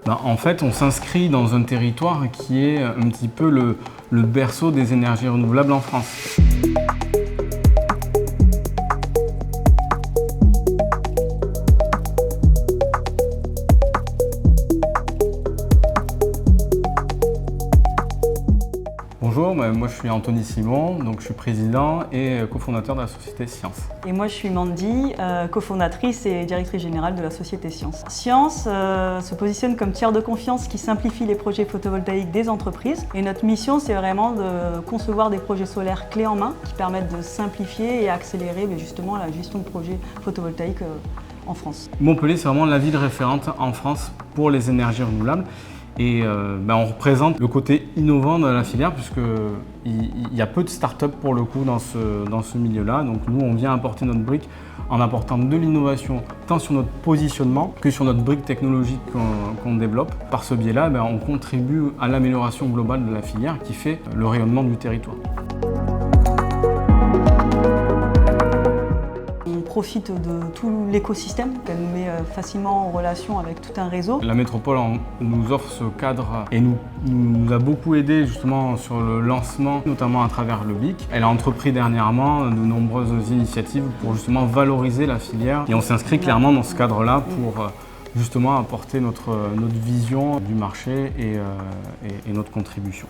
En fait, on s'inscrit dans un territoire qui est un petit peu le berceau des énergies renouvelables en France. Bonjour, moi je suis Anthony Simon, donc je suis président et cofondateur de la société Science. Et moi je suis Mandy, cofondatrice et directrice générale de la société Science. Science se positionne comme tiers de confiance qui simplifie les projets photovoltaïques des entreprises. Et notre mission c'est vraiment de concevoir des projets solaires clés en main qui permettent de simplifier et accélérer justement la gestion de projets photovoltaïques en France. Montpellier c'est vraiment la ville référente en France pour les énergies renouvelables. Et on représente le côté innovant de la filière puisqu'il y a peu de start-up pour le coup dans ce milieu-là. Donc nous, on vient apporter notre brique en apportant de l'innovation tant sur notre positionnement que sur notre brique technologique qu'on développe. Par ce biais-là, on contribue à l'amélioration globale de la filière qui fait le rayonnement du territoire. On profite de tout l'écosystème qu'elle nous met facilement en relation avec tout un réseau. La métropole nous offre ce cadre et nous a beaucoup aidé justement sur le lancement, notamment à travers le BIC. Elle a entrepris dernièrement de nombreuses initiatives pour justement valoriser la filière et on s'inscrit clairement dans ce cadre-là pour justement apporter notre vision du marché et notre contribution.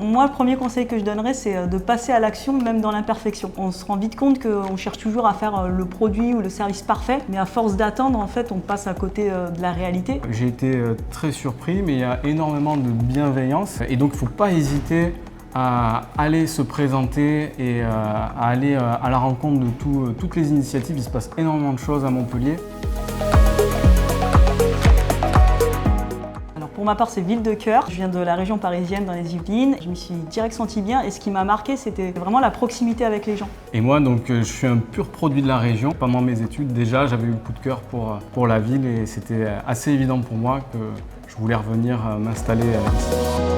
Moi, le premier conseil que je donnerais, c'est de passer à l'action, même dans l'imperfection. On se rend vite compte qu'on cherche toujours à faire le produit ou le service parfait, mais à force d'attendre, en fait, on passe à côté de la réalité. J'ai été très surpris, mais il y a énormément de bienveillance et donc il ne faut pas hésiter à aller se présenter et à aller à la rencontre de toutes les initiatives. Il se passe énormément de choses à Montpellier. Pour ma part, c'est ville de cœur. Je viens de la région parisienne, dans les Yvelines. Je m'y suis direct senti bien et ce qui m'a marqué, c'était vraiment la proximité avec les gens. Et moi, donc, je suis un pur produit de la région. Pendant mes études, déjà, j'avais eu le coup de cœur pour la ville et c'était assez évident pour moi que je voulais revenir m'installer ici.